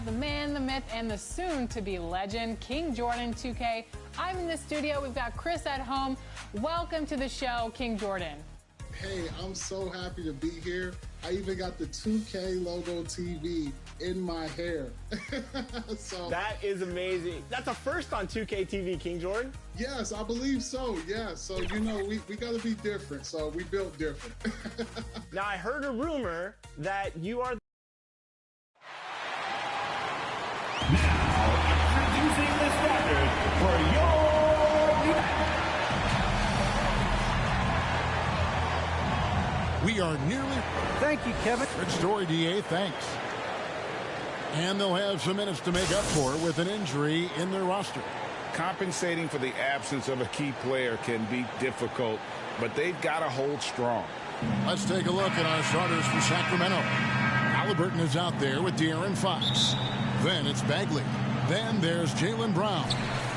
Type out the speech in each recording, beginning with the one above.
have the man, the myth, and the soon-to-be legend, King Jordan 2K. I'm in the studio. We've got Chris at home. Welcome to the show, King Jordan. Hey, I'm so happy to be here. I even got the 2K logo TV in my hair. So that is amazing. That's a first on 2K TV, King Jordan. Yes, I believe so. Yeah. So, you know, we got to be different. So we built different. Now, I heard a rumor that you are. Now, introducing the starters for your We are nearly. Thank you, Kevin. Good story, DA. Thanks. And they'll have some minutes to make up for with an injury in their roster. Compensating for the absence of a key player can be difficult, but they've got to hold strong. Let's take a look at our starters for Sacramento. Halliburton is out there with De'Aaron Fox. Then it's Bagley. Then there's Jaylen Brown.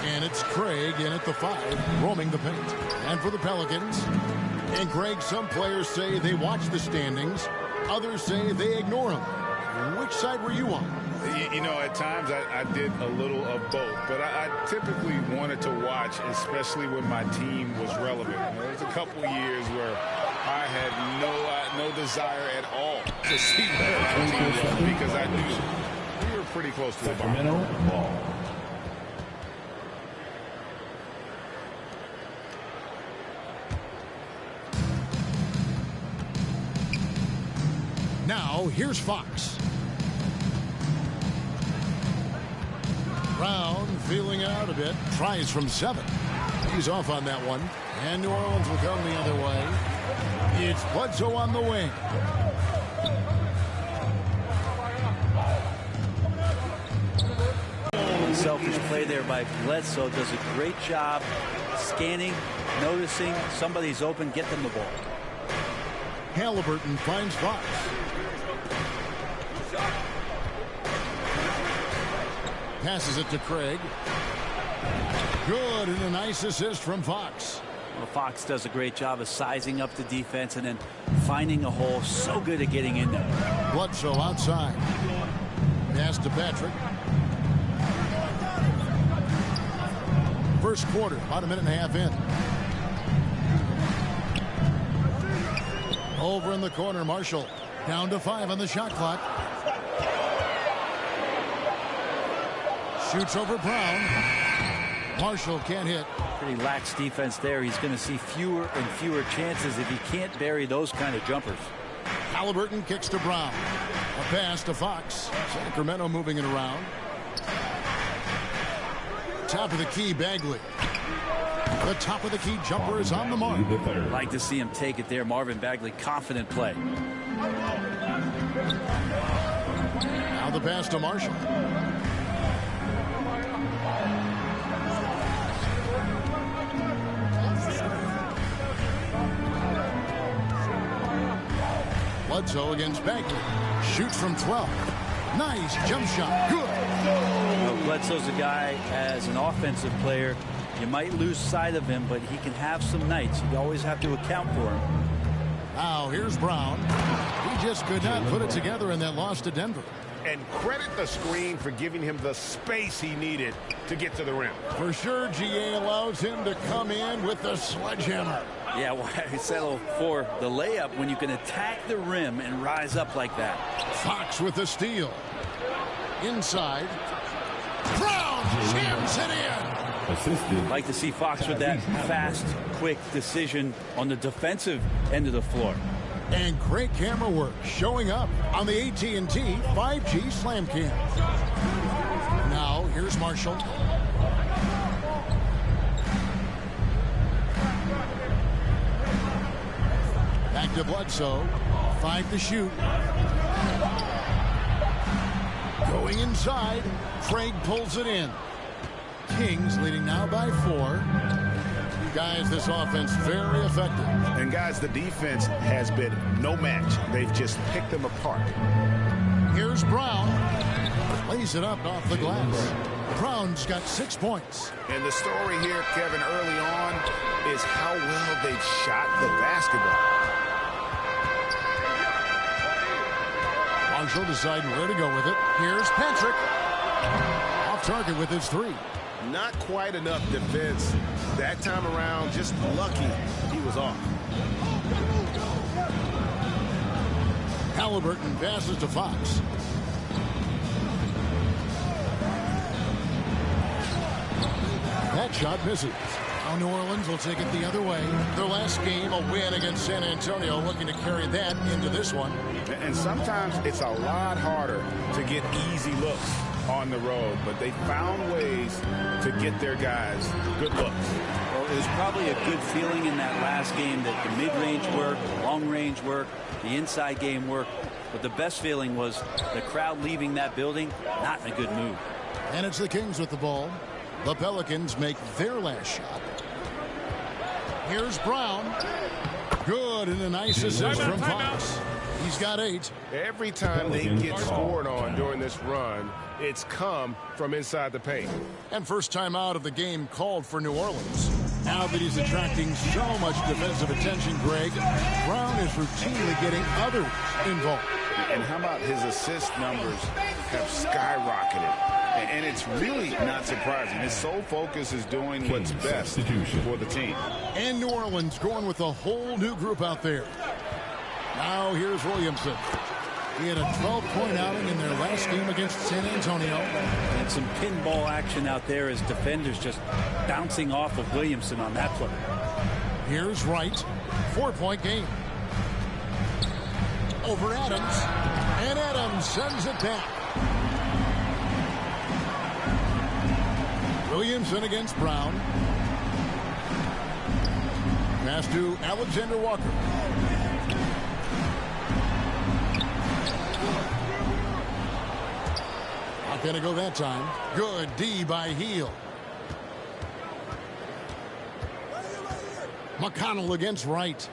And it's Craig in at the 5, roaming the paint. And for the Pelicans. And Craig, some players say they watch the standings. Others say they ignore them. Which side were you on? You know, at times I did a little of both, but I typically wanted to watch, especially when my team was relevant. There was a couple years where I had no desire at all to see where our team was because I knew we were pretty close to the ball. Now, here's Fox. Brown feeling out a bit. Tries from 7. He's off on that one. And New Orleans will come the other way. It's Bledsoe on the wing. Selfish play there by Bledsoe. Does a great job scanning, noticing somebody's open, get them the ball. Halliburton finds Fox. Passes it to Craig. Good, and a nice assist from Fox. Well, Fox does a great job of sizing up the defense and then finding a hole. So good at getting in there. Bledsoe outside. Pass to Patrick. First quarter, about a minute and a half in. Over in the corner, Marshall. Down to 5 on the shot clock. Shoots over Brown. Marshall can't hit. Pretty lax defense there. He's going to see fewer and fewer chances if he can't bury those kind of jumpers. Halliburton kicks to Brown. A pass to Fox. Sacramento moving it around. Top of the key, Bagley. The top of the key jumper is on the mark. Like to see him take it there. Marvin Bagley, confident play. Now the pass to Marshall. Bledsoe against Bagley. Shoots from 12. Nice jump shot. Good. Well, Bledsoe's a guy, as an offensive player, you might lose sight of him, but he can have some nights. You always have to account for him. Now here's Brown. He just could not put it together in that loss to Denver. And credit the screen for giving him the space he needed to get to the rim. For sure, GA allows him to come in with the sledgehammer. Yeah, why settle for the layup when you can attack the rim and rise up like that? Fox with the steal. Inside. Brown jams it in. assisted. Like to see Fox with that fast, quick decision on the defensive end of the floor. And great camera work showing up on the AT&T 5G Slam Cam. Now, here's Marshall. Back to Bledsoe. 5 to shoot. Going inside. Craig pulls it in. Kings leading now by 4. Guys, this offense very effective. And guys, the defense has been no match. They've just picked them apart. Here's Brown. Lays it up off the glass. Brown's got 6 points. And the story here, Kevin, early on is how well they've shot the basketball. Marshall deciding where to go with it. Here's Patrick. Off target with his three. Not quite enough defense that time around. Just lucky he was off. Halliburton passes to Fox. That shot misses. Now New Orleans will take it the other way. Their last game, a win against San Antonio, looking to carry that into this one. And sometimes it's a lot harder to get easy looks on the road, but they found ways to get their guys good looks. Well, it was probably a good feeling in that last game that the mid-range worked, the long-range worked, the inside game worked. But the best feeling was the crowd leaving that building not in a good mood. And it's the Kings with the ball. The Pelicans make their last shot. Here's Brown. Good, and a nice assist from Fox. He's got 8. Every time they get scored on during this run, it's come from inside the paint. And first time out of the game called for New Orleans. Now that he's attracting so much defensive attention, Greg, Brown is routinely getting others involved. And how about his assist numbers have skyrocketed? And it's really not surprising. His sole focus is doing what's best for the team. And New Orleans going with a whole new group out there. Now here's Williamson. He had a 12-point outing in their last game against San Antonio. And some pinball action out there as defenders just bouncing off of Williamson on that play. Here's Wright. 4-point game. Over Adams. And Adams sends it back. Williamson against Brown. Pass to Alexander Walker. Not going to go that time. Good D by Heel. McConnell against Wright.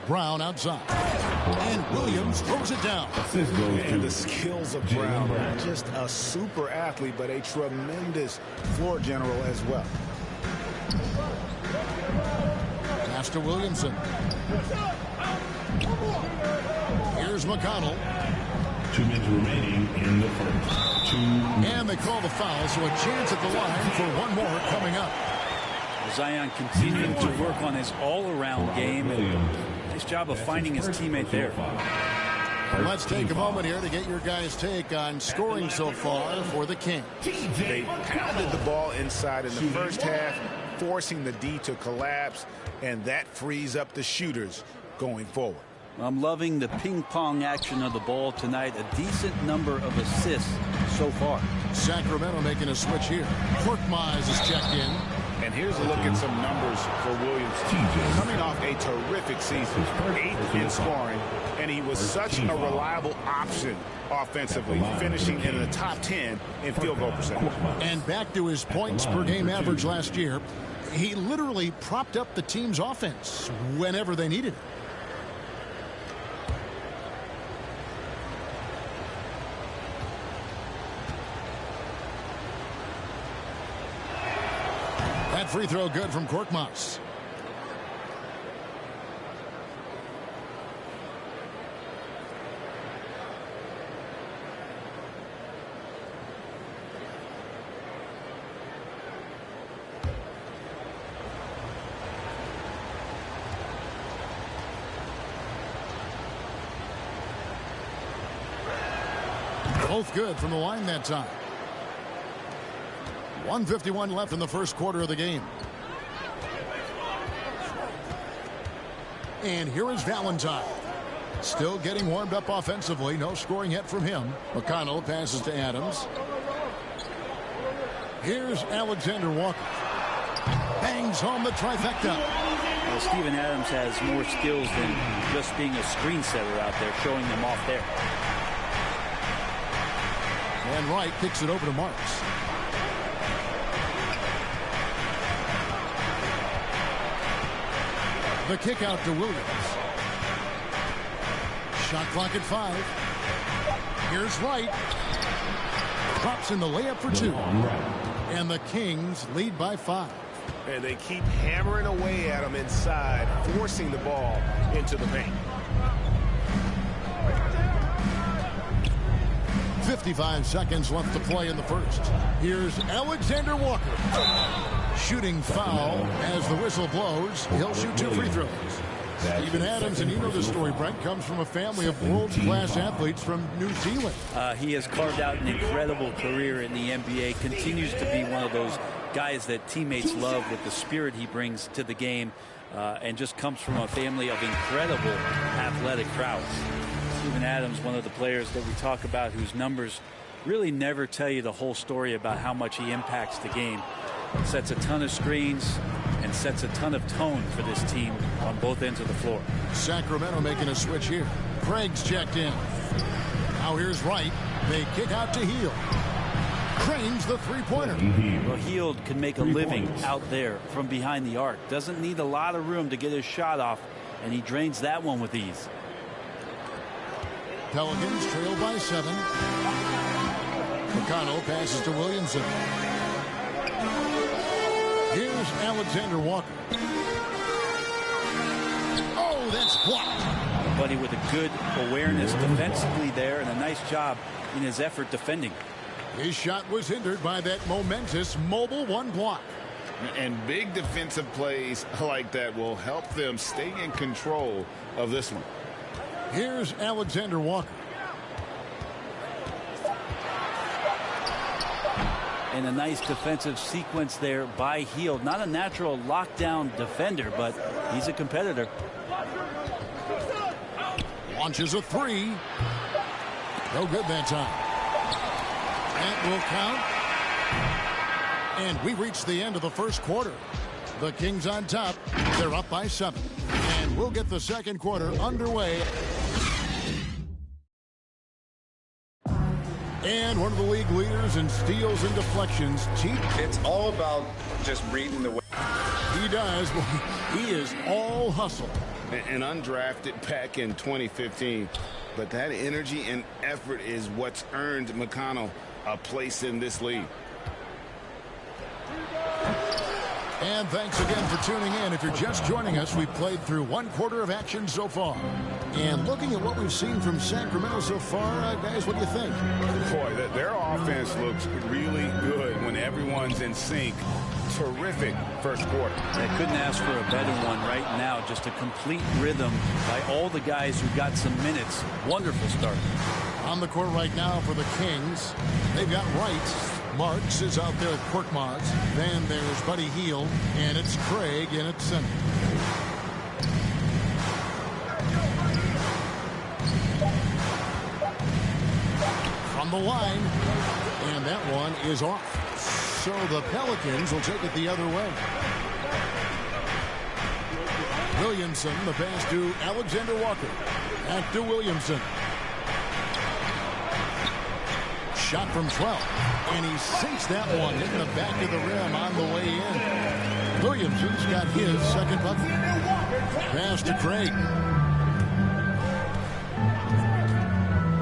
Brown outside. And Williams throws it down. And the skills of Brown. Not just a super athlete, but a tremendous floor general as well. Pass to Williamson. Here's McConnell. 2 minutes remaining in the first. And they call the foul, so a chance at the line for one more coming up. Zion continuing to work on his all-around game. And nice job of finding his teammate there. Let's take a moment here to get your guys' take on scoring so far for the Kings. They pounded the ball inside in the first half, forcing the D to collapse, and that frees up the shooters going forward. I'm loving the ping-pong action of the ball tonight. A decent number of assists so far. Sacramento making a switch here. Korkmaz is checked in. And here's a look at some numbers for Williams. Coming off a terrific season, 8th in scoring, and he was such a reliable option offensively, finishing in the top 10 in field goal percentage. And back to his points per game average last year, he literally propped up the team's offense whenever they needed it. That free throw good from Korkmaz. Both good from the line that time. 1:51 left in the first quarter of the game. And here is Valentine. Still getting warmed up offensively. No scoring yet from him. McConnell passes to Adams. Here's Alexander Walker. Bangs home the trifecta. Well, Steven Adams has more skills than just being a screen setter out there, showing them off there. And Wright kicks it over to Marks. The kick out to Williams. Shot clock at 5. Here's Wright. Drops in the layup for 2. And the Kings lead by 5. And they keep hammering away at him inside, forcing the ball into the paint. 55 seconds left to play in the first. Here's Alexander Walker. Shooting foul as the whistle blows. He'll shoot 2 free throws. Steven Adams, and you know the story, Brent, comes from a family of world-class athletes from New Zealand. He has carved out an incredible career in the NBA, continues to be one of those guys that teammates love with the spirit he brings to the game, and just comes from a family of incredible athletic prowess. Steven Adams, one of the players that we talk about whose numbers really never tell you the whole story about how much he impacts the game. Sets a ton of screens and sets a ton of tone for this team on both ends of the floor. Sacramento making a switch here. Craig's checked in. Now here's Wright. They kick out to Hield. Cranes the three-pointer. Well, Hield can make a living out there from behind the arc. Doesn't need a lot of room to get his shot off, and he drains that one with ease. Pelicans trail by 7. McConnell passes to Williamson. Here's Alexander Walker. Oh, that's blocked. Buddy with a good awareness defensively there, and a nice job in his effort defending. His shot was hindered by that momentous mobile 1 block. And big defensive plays like that will help them stay in control of this one. Here's Alexander Walker. And a nice defensive sequence there by Hield. Not a natural lockdown defender, but he's a competitor. Launches a 3. No good that time. That will count. And we reach the end of the first quarter. The Kings on top. They're up by 7. And we'll get the second quarter underway. And one of the league leaders in steals and deflections, Chief. It's all about just reading the way. He does. He is all hustle. And undrafted back in 2015. But that energy and effort is what's earned McConnell a place in this league. And thanks again for tuning in. If you're just joining us, we've played through 1 quarter of action so far. And looking at what we've seen from Sacramento so far, guys, what do you think? Boy, their offense looks really good when everyone's in sync. Terrific first quarter. I couldn't ask for a better one right now. Just a complete rhythm by all the guys who got some minutes. Wonderful start. On the court right now for the Kings, they've got Wright. Marks is out there at Korkmaz. Then there's Buddy Hield, and it's Craig in at center. From the line, and that one is off. So the Pelicans will take it the other way. Williamson, the pass to Alexander Walker. Back to Williamson. Shot from 12. And he sinks that one in the back of the rim on the way in. Williamson's got his second bucket. Pass to Craig.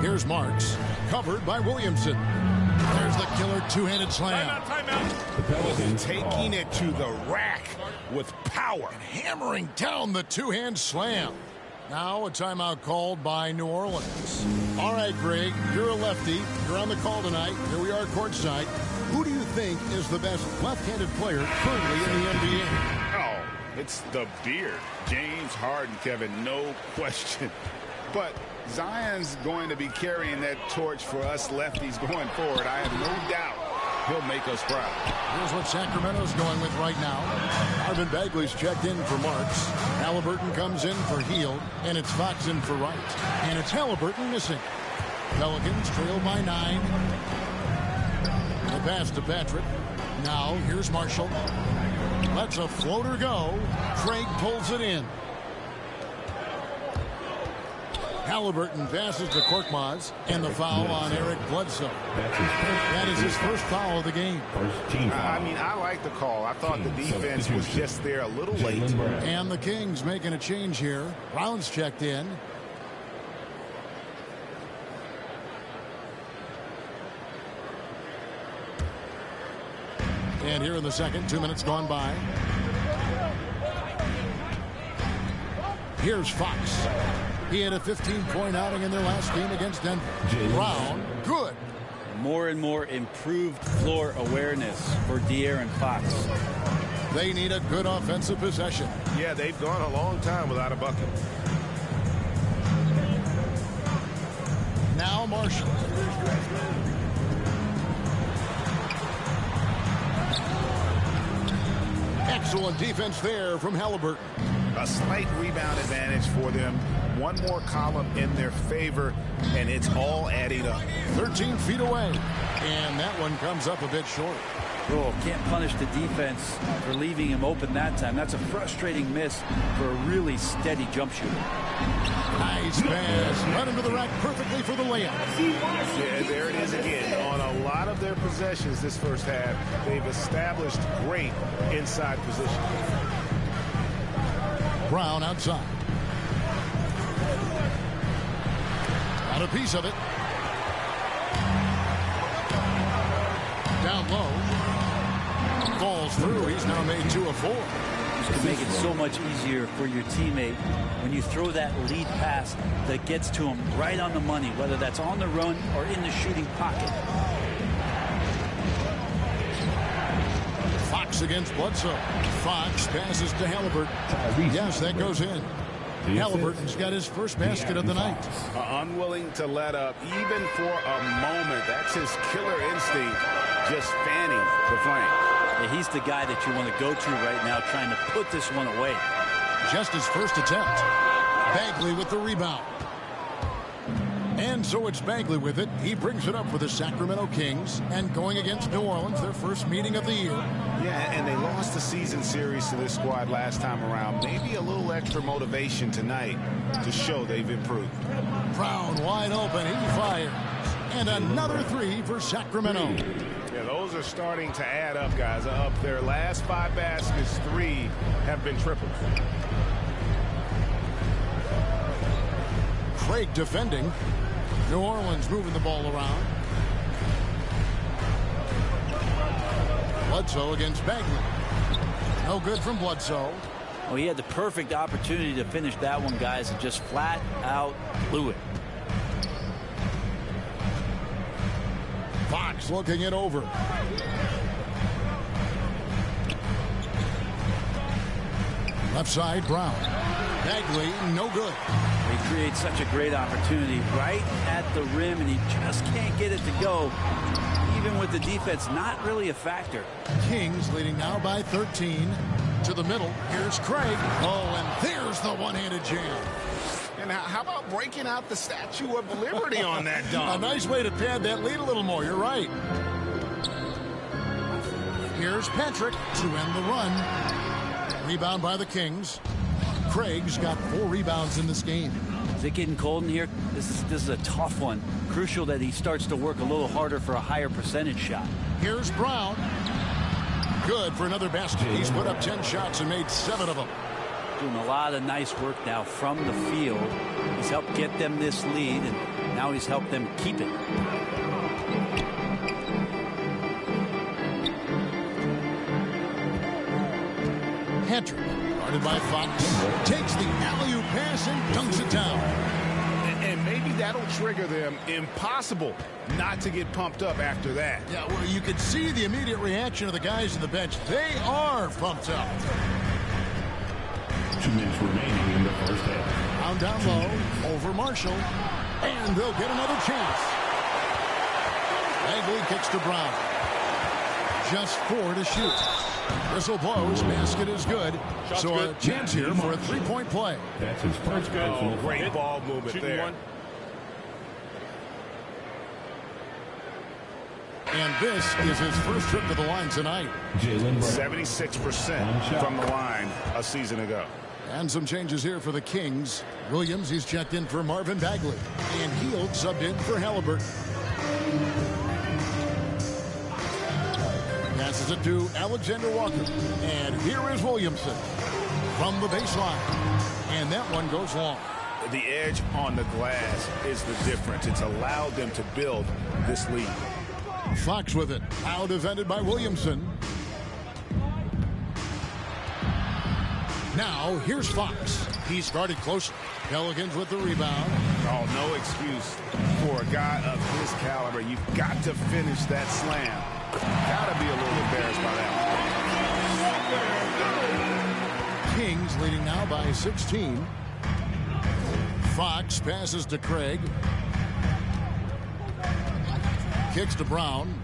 Here's Marks. Covered by Williamson. There's the killer two-handed slam. The Pelicans taking it to the rack with power. And hammering down the two-hand slam. Now a timeout called by New Orleans. All right, Greg, you're a lefty. You're on the call tonight. Here we are courtside. Who do you think is the best left-handed player currently in the NBA? Oh, it's the beard. James Harden, Kevin, no question. But Zion's going to be carrying that torch for us lefties going forward. I have no doubt he'll make us proud. Here's what Sacramento's going with right now. Marvin Bagley's checked in for Marks. Halliburton comes in for Hield, and it's Fox in for Wright. And it's Halliburton missing. Pelicans trail by 9. The pass to Patrick. Now here's Marshall. Lets a floater go. Craig pulls it in. Halliburton passes to Korkmaz, and the foul on Eric Bledsoe. That is his first foul of the game. I mean, I like the call. I thought the defense was just there a little late. And the Kings making a change here. Brown's checked in. And here in the second, 2 minutes gone by. Here's Fox. He had a 15-point outing in their last game against Denver. Brown, good. More and more improved floor awareness for De'Aaron Fox. They need a good offensive possession. Yeah, they've gone a long time without a bucket. Now Marshall. Excellent defense there from Halliburton. A slight rebound advantage for them. One more column in their favor, and it's all adding up. 13 feet away. And that one comes up a bit short. Oh, can't punish the defense for leaving him open that time. That's a frustrating miss for a really steady jump shooter. Nice pass. Run into the rack perfectly for the layup. Yeah, there it is again. On a lot of their possessions this first half, they've established great inside position. Brown outside. Got a piece of it. Down low. Falls through. He's now made 2 of 4. It can make it so much easier for your teammate when you throw that lead pass that gets to him right on the money, whether that's on the run or in the shooting pocket. Fox against Bledsoe. Fox passes to Halliburton. Yes, that goes in. Halliburton's got his first basket of the night. Unwilling to let up, even for a moment. That's his killer instinct, just fanning the flame. Yeah, he's the guy that you want to go to right now, trying to put this one away. Just his first attempt. Bagley with the rebound. And so it's Bagley with it. He brings it up for the Sacramento Kings. And going against New Orleans, their first meeting of the year. Yeah, and they lost the season series to this squad last time around. Maybe a little extra motivation tonight to show they've improved. Brown wide open. He fires. And another 3 for Sacramento. Yeah, those are starting to add up, guys. Up their last 5 baskets, 3 have been triples. Craig defending. New Orleans moving the ball around. Bledsoe against Bagley. No good from Bledsoe. Oh, he had the perfect opportunity to finish that one, guys, and just flat out blew it. Fox looking it over. Left side, Brown. Bagley, no good. He creates such a great opportunity right at the rim, and he just can't get it to go. Even with the defense, not really a factor. Kings leading now by 13. To the middle. Here's Craig. Oh, and there's the one-handed jam. And how about breaking out the Statue of Liberty on that dunk? A nice way to pad that lead a little more. You're right. Here's Patrick to end the run. Rebound by the Kings. Craig's got 4 rebounds in this game. Is it getting cold in here? This is a tough one. Crucial that he starts to work a little harder for a higher percentage shot. Here's Brown. Good for another basket. He's put up 10 shots and made 7 of them. Doing a lot of nice work now from the field. He's helped get them this lead, and now he's helped them keep it. Patrick, guarded by Fox, takes the alley-oop pass and dunks it down. And maybe that'll trigger them. Impossible not to get pumped up after that. Yeah, well, you can see the immediate reaction of the guys on the bench. They are pumped up. 2 minutes remaining in the first half. Down low, over Marshall, and they'll get another chance. Bagley kicks to Brown. Just 4 to shoot. Whistle blows, basket is good. Shot's so good. A chance here for a 3-point play. That's his first personal Great foul. ball movement Shooting there. one. And this is his first trip to the line tonight. 76% from the line a season ago. And some changes here for the Kings. Williams, he's checked in for Marvin Bagley. And Hield subbed in for Halliburton. Passes it to Alexander Walker. And here is Williamson from the baseline. And that one goes long. The edge on the glass is the difference. It's allowed them to build this lead. Fox with it. Now defended by Williamson. Now here's Fox. He started closely. Pelicans with the rebound. Oh, no excuse for a guy of his caliber. You've got to finish that slam. Got to be a little embarrassed by that. Kings leading now by 16. Fox passes to Craig. Kicks to Brown.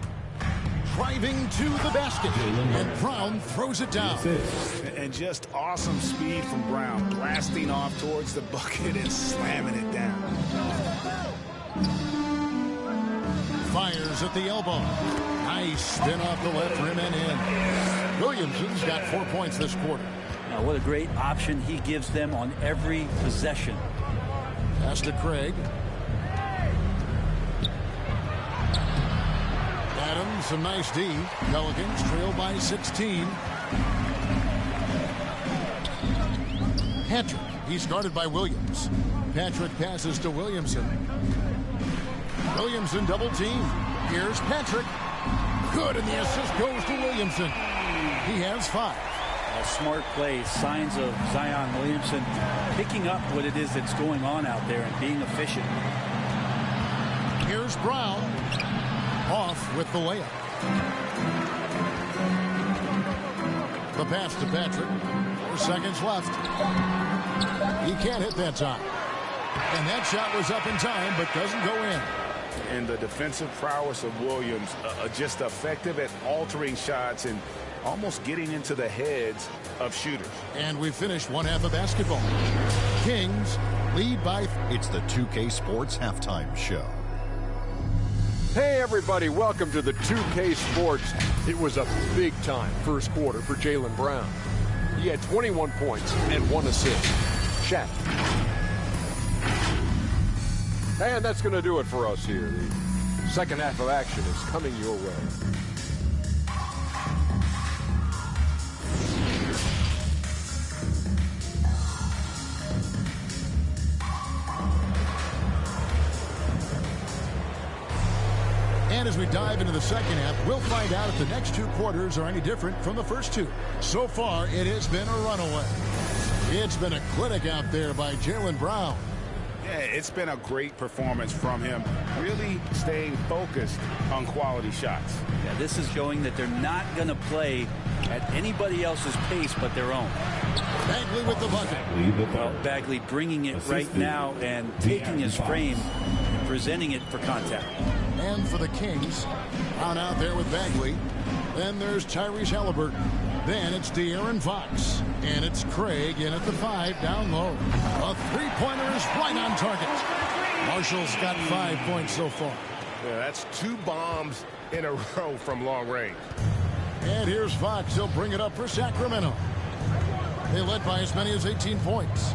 Driving to the basket. And Brown throws it down. And just awesome speed from Brown. Blasting off towards the bucket and slamming it down. Fires at the elbow. Nice spin off the left rim and in. Williamson's got 4 points this quarter. Now, what a great option he gives them on every possession. Pass to Craig. Adams, some nice D. Pelicans trail by 16. Patrick, he's guarded by Williams. Patrick passes to Williamson. Williamson double team. Here's Patrick. Good, and the assist goes to Williamson. He has 5. A smart play, signs of Zion Williamson picking up what it is that's going on out there and being efficient. Here's Brown. Off with the layup. The pass to Patrick. 4 seconds left. He can't hit that time. And that shot was up in time, but doesn't go in. And the defensive prowess of Williams, just effective at altering shots and almost getting into the heads of shooters. And we finished one half of basketball. Kings lead by... It's the 2K Sports Halftime Show. Hey everybody, welcome to the 2K Sports. It was a big-time first quarter for Jaylen Brown. He had 21 points and 1 assist. Shaq. And that's going to do it for us here. The second half of action is coming your way. And as we dive into the second half, we'll find out if the next 2 quarters are any different from the first 2. So far, it has been a runaway. It's been a clinic out there by Jaylen Brown. Yeah, it's been a great performance from him, really staying focused on quality shots. Yeah, this is showing that they're not going to play at anybody else's pace but their own. Bagley with the bucket. Well, Bagley bringing it right now and taking his frame and presenting it for contact. And for the Kings, Brown out there with Bagley. Then there's Tyrese Halliburton. Then it's De'Aaron Fox. And it's Craig in at the 5 down low. A three-pointer is right on target. Marshall's got 5 points so far. Yeah, that's 2 bombs in a row from long range. And here's Fox. He'll bring it up for Sacramento. They led by as many as 18 points.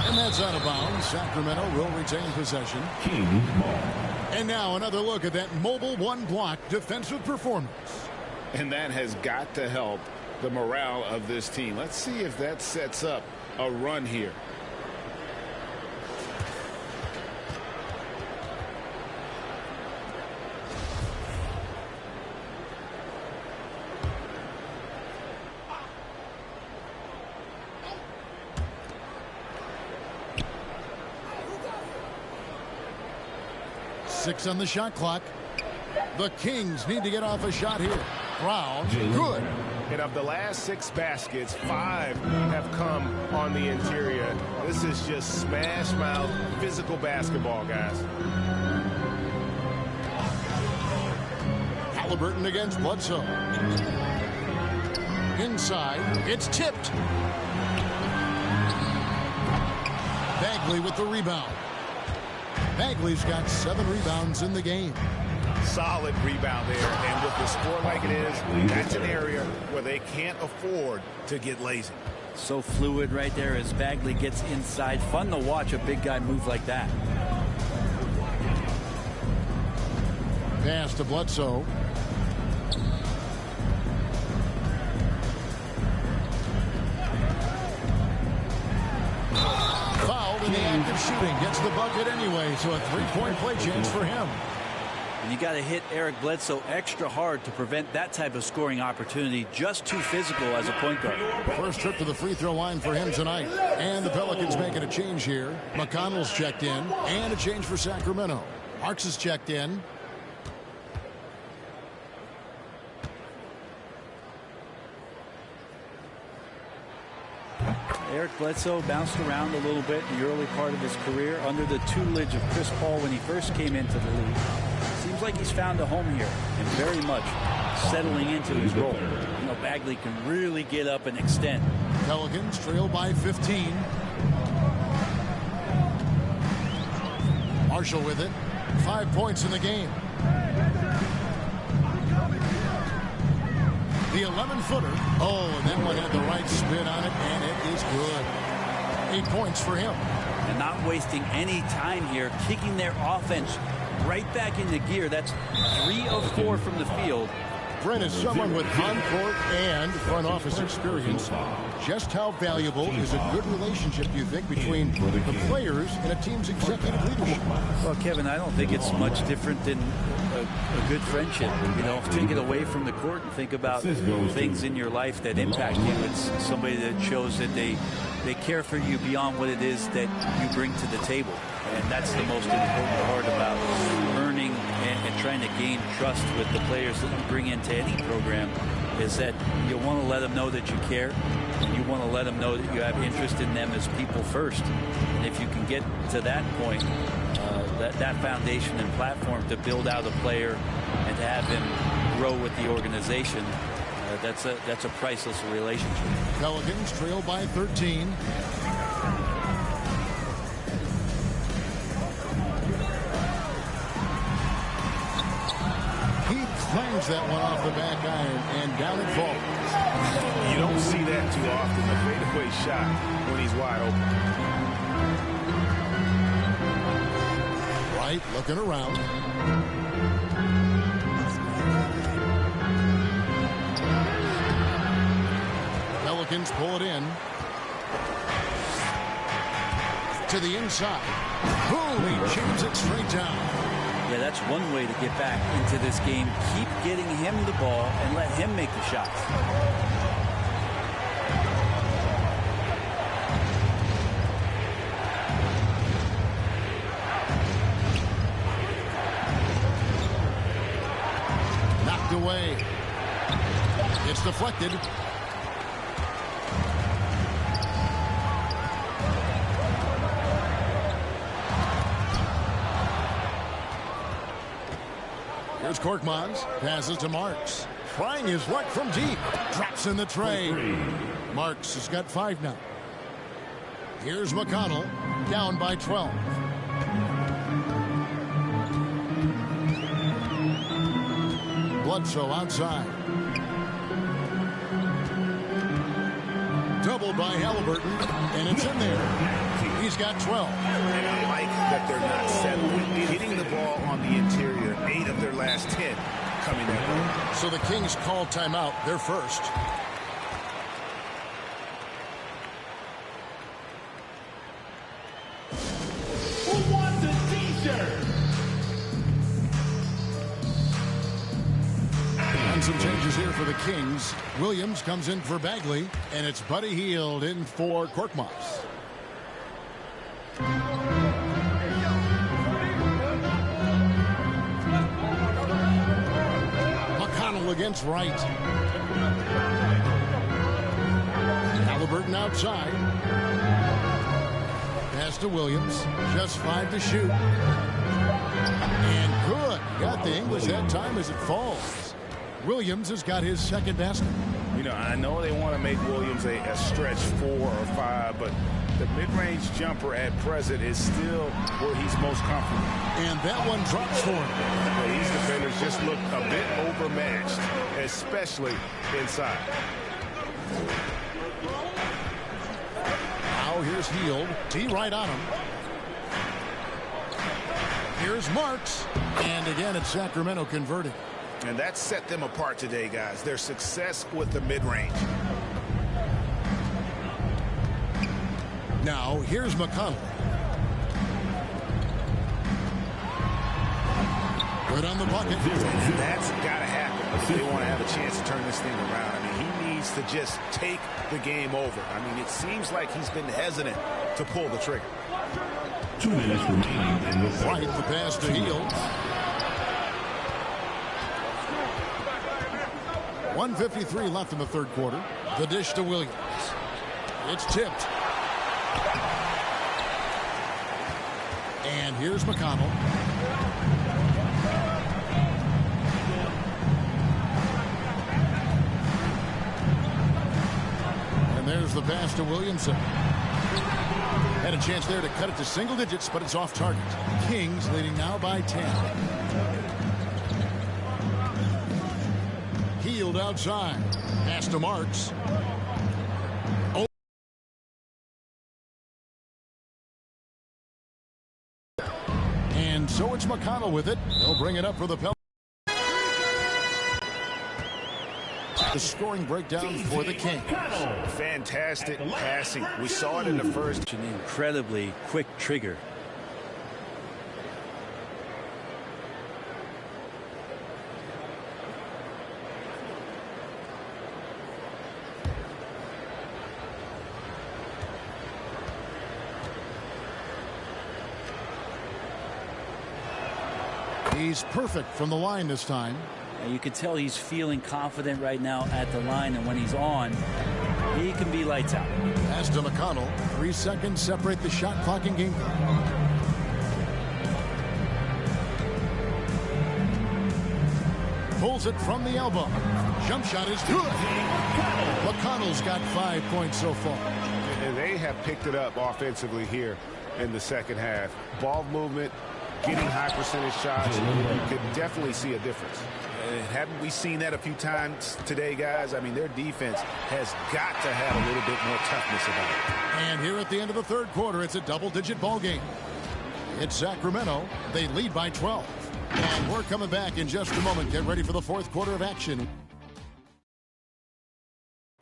And that's out of bounds. Sacramento will retain possession. And now another look at that mobile one-block defensive performance. And that has got to help the morale of this team. Let's see if that sets up a run here. Six on the shot clock. The Kings need to get off a shot here. Brown, good. And of the last 6 baskets, 5 have come on the interior. This is just smash mouth physical basketball, guys. Halliburton against Bledsoe. Inside, it's tipped. Bagley with the rebound. Bagley's got 7 rebounds in the game. Solid rebound there, and with the score like it is, that's an area where they can't afford to get lazy. So fluid right there as Bagley gets inside. Fun to watch a big guy move like that. Pass to Bledsoe. Fouled in the act of shooting. Gets the bucket anyway, so a 3-point play chance for him. And you got to hit Eric Bledsoe extra hard to prevent that type of scoring opportunity. Just too physical as a point guard. First trip to the free throw line for him tonight. And the Pelicans making a change here. McConnell's checked in. And a change for Sacramento. Marks is checked in. Eric Bledsoe bounced around a little bit in the early part of his career under the tutelage of Chris Paul when he first came into the league. Seems like he's found a home here and very much settling into his role. You know, Bagley can really get up and extend. Pelicans trail by 15. Marshall with it. 5 points in the game. The 11-footer. Oh, and that one had the right spin on it, and it is good. 8 points for him. And not wasting any time here, kicking their offense right back into gear. That's 3 of 4 from the field. Brent is someone with on-court and front office experience. Just how valuable is a good relationship, do you think, between the players and a team's executive leadership? Well, Kevin, I don't think it's much different than a good friendship. You know, take it away from the court and think about things in your life that impact you. It's somebody that shows that they care for you beyond what it is that you bring to the table. And that's the most important part about earning and trying to gain trust with the players that you bring into any program, is that you want to let them know that you care, and you want to let them know that you have interest in them as people first. And if you can get to that point, that foundation and platform to build out a player and to have him grow with the organization, that's a priceless relationship. Pelicans trail by 13. Clangs that one off the back iron, and down it falls. You don't see that too often, the fadeaway shot when he's wide open. Right, looking around. Pelicans pull it in. To the inside. Boom, he jams it straight down. Yeah, that's one way to get back into this game. Keep getting him the ball and let him make the shots. Knocked away. It's deflected. Here's Korkmaz. Passes to Marks. Trying his luck from deep. Drops in the tray. Marks has got 5 now. Here's McConnell. Down by 12. Bledsoe outside. Doubled by Halliburton. And it's in there. He's got 12. And I like that they're not settling. Hitting the ball on the interior. 8 of their last 10 coming that way. So the Kings call timeout. They're first. Who wants a t-shirt? And some changes here for the Kings. Williams comes in for Bagley, and it's Buddy Hield in for Korkmaz. McConnell against Wright. Halliburton outside. Pass to Williams. Just 5 to shoot. And good. Got the English that time as it falls. Williams has got his second basket. You know, I know they want to make Williams a stretch 4 or 5, but the mid-range jumper at present is still where he's most comfortable. And that one drops for him. Yeah, these defenders just look a bit overmatched, especially inside. Now here's Hield. T right on him. Here's Marks. And again, it's Sacramento converting. And that set them apart today, guys. Their success with the mid-range. Now, here's McConnell. Good on the bucket. And that's got to happen if they want to have a chance to turn this thing around. I mean, he needs to just take the game over. I mean, it seems like he's been hesitant to pull the trigger. 2 minutes remaining in the White, the pass to Hield. 1:53 left in the third quarter. The dish to Williams. It's tipped. And here's McConnell. And there's the pass to Williamson. Had a chance there to cut it to single digits, but it's off target. Kings leading now by 10. Hield outside. Pass to Marks. Oh. And so it's McConnell with it. They'll bring it up for the Pelicans. The scoring breakdown for the Kings. Fantastic passing. We saw it in the first. An incredibly quick trigger. He's perfect from the line this time. You can tell he's feeling confident right now at the line, and when he's on, he can be lights out. Pass to McConnell. 3 seconds separate the shot clock and game clock. Pulls it from the elbow. Jump shot is good. McConnell's got 5 points so far. And they have picked it up offensively here in the second half. Ball movement, getting high percentage shots. You could definitely see a difference. Haven't we seen that a few times today, guys? I mean, their defense has got to have a little bit more toughness about it. And here at the end of the third quarter, it's a double-digit ball game. It's Sacramento. They lead by 12. And we're coming back in just a moment. Get ready for the fourth quarter of action.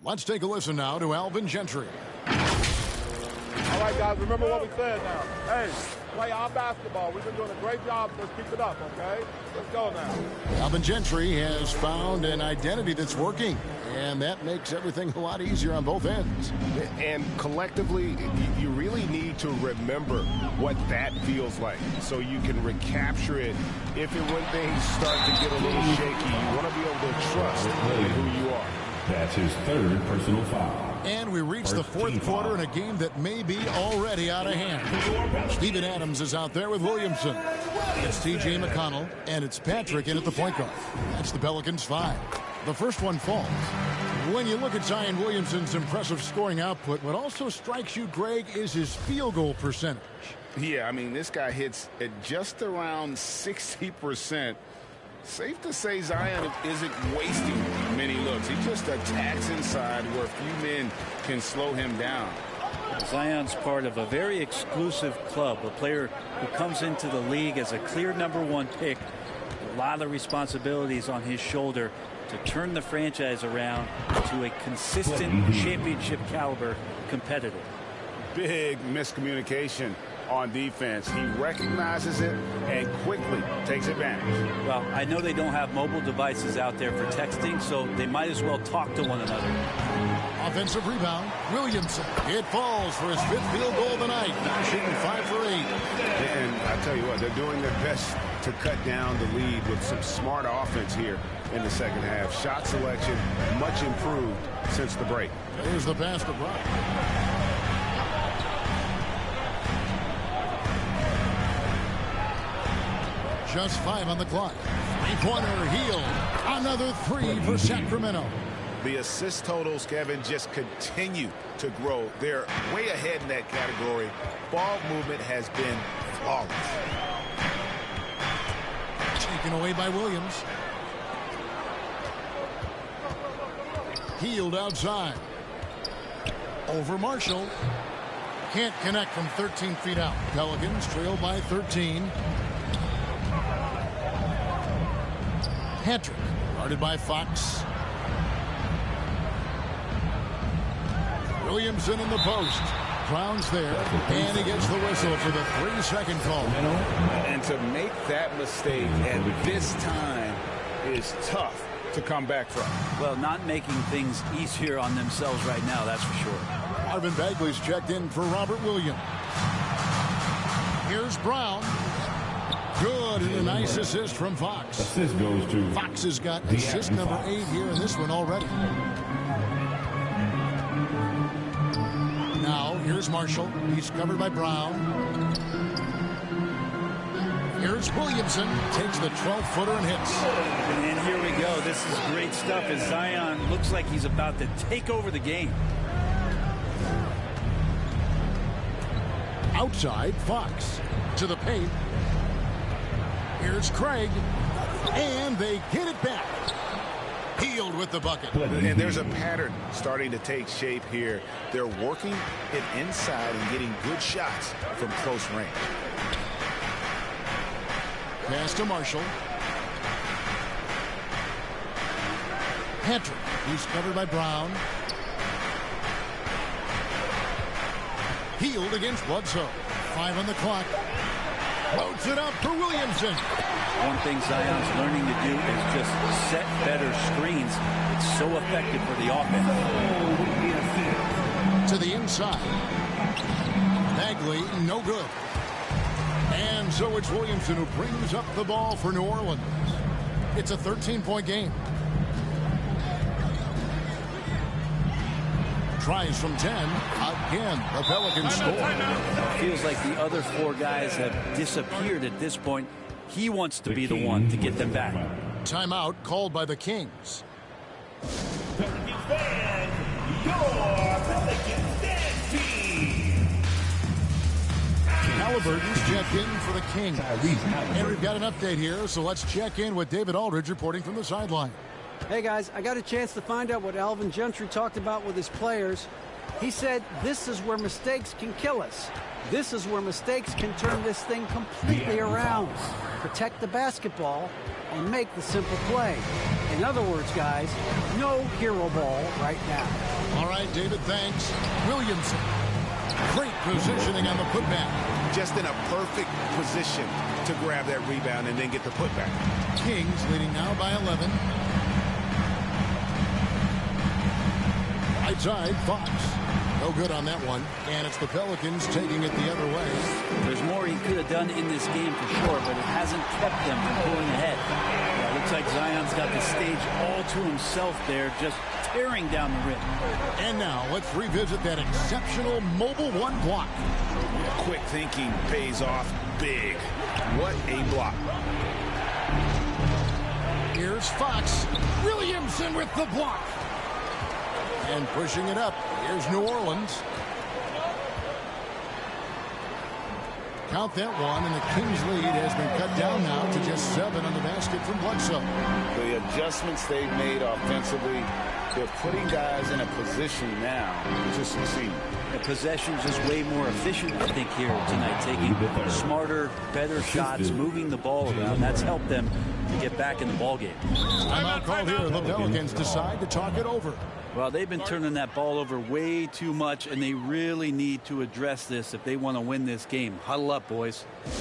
Let's take a listen now to Alvin Gentry. All right, guys, remember what we said now. Hey, play our basketball. We've been doing a great job. Let's keep it up, okay? Let's go now. Alvin Gentry has found an identity that's working, and that makes everything a lot easier on both ends. And collectively, you really need to remember what that feels like so you can recapture it if and when things start to get a little shaky. You want to be able to trust in who you are. That's his third personal foul. And we reach the fourth quarter in a game that may be already out of hand. Steven Adams is out there with Williamson. It's T.J. McConnell, and it's Patrick in at the point guard. That's the Pelicans 5. The first one falls. When you look at Zion Williamson's impressive scoring output, what also strikes you, Greg, is his field goal percentage. Yeah, I mean, this guy hits at just around 60%. Safe to say Zion isn't wasting many looks. He just attacks inside where a few men can slow him down. Zion's part of a very exclusive club, a player who comes into the league as a clear #1 pick. A lot of responsibilities on his shoulder to turn the franchise around to a consistent championship caliber competitor. Big miscommunication on defense. He recognizes it and quickly takes advantage. Well, I know they don't have mobile devices out there for texting, so they might as well talk to one another. Offensive rebound, Williamson. It falls for his 5th field goal of the night. Now shooting 5 for 8. And I tell you what, they're doing their best to cut down the lead with some smart offense here in the second half. Shot selection much improved since the break. Here's the pass to Brown. Just 5 on the clock. 3-pointer, Hield. Another 3 for Sacramento. The assist totals, Kevin, just continue to grow. They're way ahead in that category. Ball movement has been flawless. Taken away by Williams. Hield outside. Over Marshall. Can't connect from 13 feet out. Pelicans trail by 13. Patrick, guarded by Fox. Williamson in the post. Brown's there, and he gets the whistle for the 3-second call. And to make that mistake at this time is tough to come back from. Well, not making things easier on themselves right now, that's for sure. Marvin Bagley's checked in for Robert Williams. Here's Brown. Good, and a nice assist from Fox. Assist goes to Fox has got assist number 8 here in this one already. Now, here's Marshall. He's covered by Brown. Here's Williamson. Takes the 12-footer and hits. And here we go. This is great stuff as Zion looks like he's about to take over the game. Outside, Fox to the paint. Here's Craig, and they get it back. Healed with the bucket. And there's a pattern starting to take shape here. They're working it inside and getting good shots from close range. Pass to Marshall. Patrick, he's covered by Brown. Healed against Bledsoe. 5 on the clock. Loads it up for Williamson. One thing Zion's learning to do is just set better screens. It's so effective for the offense. To the inside. Bagley, no good. And so it's Williamson who brings up the ball for New Orleans. It's a 13-point game. Tries from 10. Again, the Pelicans score. Feels like the other 4 guys have disappeared at this point. He wants to be the one to get them back. Timeout called by the Kings. Pelicans fan, your Pelicans dance team. Halliburton's checked in for the Kings. And we've got an update here, so let's check in with David Aldridge reporting from the sideline. Hey guys, I got a chance to find out what Alvin Gentry talked about with his players. He said this is where mistakes can kill us. This is where mistakes can turn this thing completely around. Protect the basketball and make the simple play. In other words, guys, no hero ball right now. All right, David, thanks. Williamson. Great positioning on the putback. Just in a perfect position to grab that rebound and then get the putback. Kings leading now by 11. Right side, Fox. No good on that one. And it's the Pelicans taking it the other way. There's more he could have done in this game for sure, but it hasn't kept them from pulling ahead. It looks like Zion's got the stage all to himself there, just tearing down the rim. And now let's revisit that exceptional mobile 1 block. Quick thinking pays off big. What a block. Here's Fox. Williamson with the block. And pushing it up. Here's New Orleans. Count that one, and the Kings lead has been cut down now to just 7 on the basket from Bledsoe. The adjustments they've made offensively, they're putting guys in a position now to succeed. The possession's just way more efficient, I think, here tonight. Taking smarter, better shots, moving the ball around. That's helped them to get back in the ballgame. Timeout called here. The Pelicans decide to talk it over. Well, they've been turning that ball over way too much, and they really need to address this if they want to win this game. Huddle up, boys. And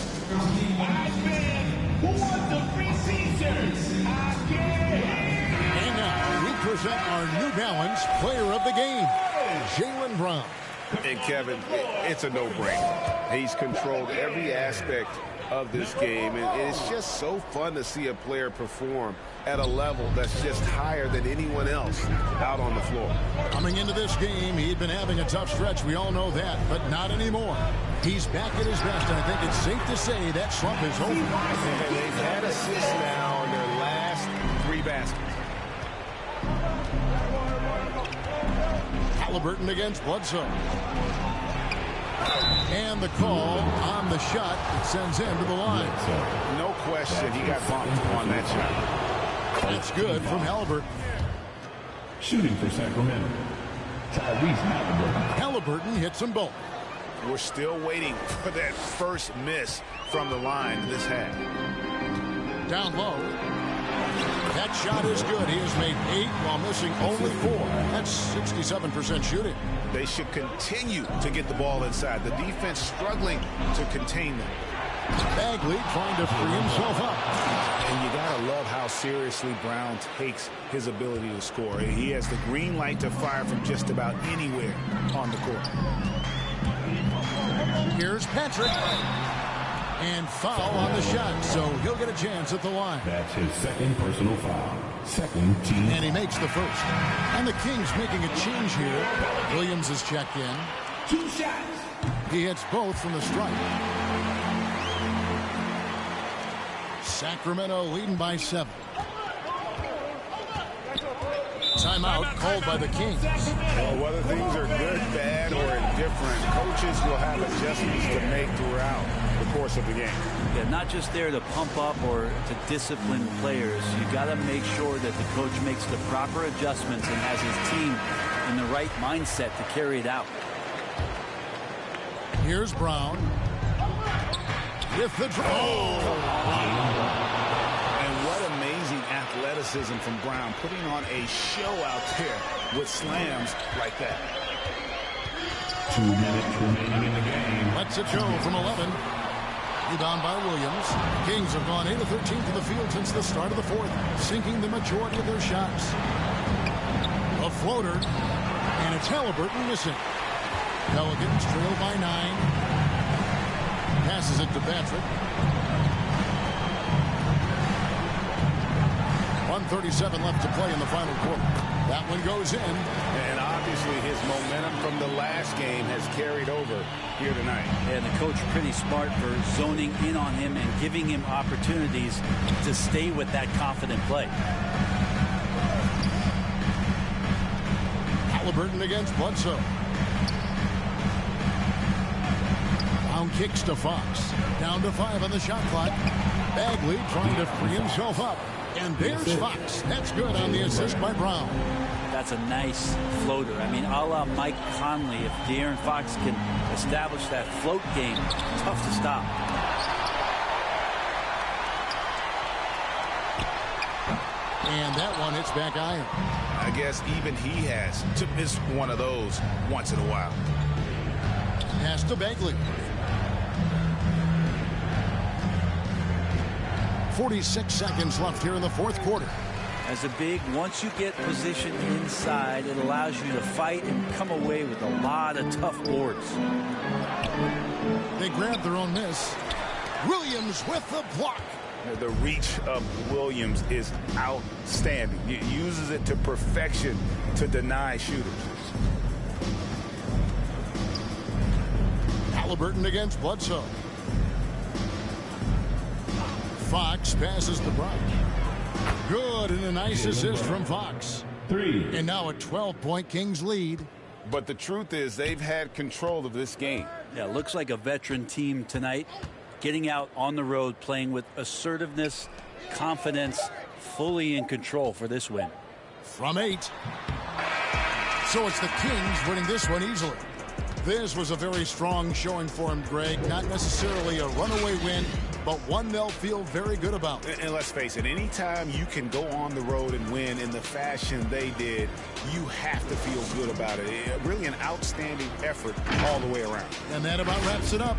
now we present our New Balance player of the game, Jaylen Brown. And Kevin, it's a no-brainer. He's controlled every aspect of this game, and it's just so fun to see a player perform at a level that's just higher than anyone else out on the floor. Coming into this game, he'd been having a tough stretch. We all know that, but not anymore. He's back at his best, and I think it's safe to say that slump is over. And they've had assists now in their last 3 baskets. Halliburton against Bledsoe. And the call on the shot, it sends him to the line. No question, he got bumped on that shot. That's good from Halliburton. Shooting for Sacramento, Tyrese Halliburton. Halliburton hits them both. We're still waiting for that first miss from the line this half. Down low. That shot is good. He has made 8 while missing only 4. That's 67% shooting. They should continue to get the ball inside. The defense struggling to contain them. Bagley trying to free himself up. And you got to love how seriously Brown takes his ability to score. He has the green light to fire from just about anywhere on the court. Here's Patrick. And foul on the shot, so he'll get a chance at the line. That's his second personal foul. Second team. And he makes the first. And the Kings making a change here. Williams is checked in. 2 shots. He hits both from the stripe. Sacramento leading by 7. Timeout called by the Kings. Well, whether things are good, bad, or indifferent, coaches will have adjustments to make throughout the course of the game. Yeah, not just there to pump up or to discipline players. You got to make sure that the coach makes the proper adjustments and has his team in the right mindset to carry it out. Here's Brown with the draw. Athleticism from Brown, putting on a show out there with slams like that. 2 minutes remaining in the game. Lets it go from 11. Rebound by Williams. Kings have gone 8 of 13 from the field since the start of the 4th, sinking the majority of their shots. A floater, and it's Halliburton missing. Pelicans trail by 9. Passes it to Patrick. 1:37 left to play in the final quarter. That one goes in. And obviously his momentum from the last game has carried over here tonight. And the coach pretty smart for zoning in on him and giving him opportunities to stay with that confident play. Halliburton against Bledsoe. Brown kicks to Fox. Down to 5 on the shot clock. Bagley trying to free himself up. And there's Fox. That's good on the assist by Brown. That's a nice floater. I mean, a la Mike Conley. If De'Aaron Fox can establish that float game, tough to stop. And that one hits back iron. I guess even he has to miss one of those once in a while. Pass to Bagley. 46 seconds left here in the 4th quarter. As a big, once you get positioned inside, it allows you to fight and come away with a lot of tough boards. They grab their own miss. Williams with the block. The reach of Williams is outstanding. He uses it to perfection to deny shooters. Halliburton against Bledsoe. Fox passes to Brown. Good, and a nice assist from Fox. 3. And now a 12-point Kings lead. But the truth is they've had control of this game. Yeah, looks like a veteran team tonight. Getting out on the road, playing with assertiveness, confidence, fully in control for this win. From 8. So it's the Kings winning this one easily. This was a very strong showing for him, Greg. Not necessarily a runaway win, but one they'll feel very good about. And let's face it, anytime you can go on the road and win in the fashion they did, you have to feel good about it. Really an outstanding effort all the way around. And that about wraps it up.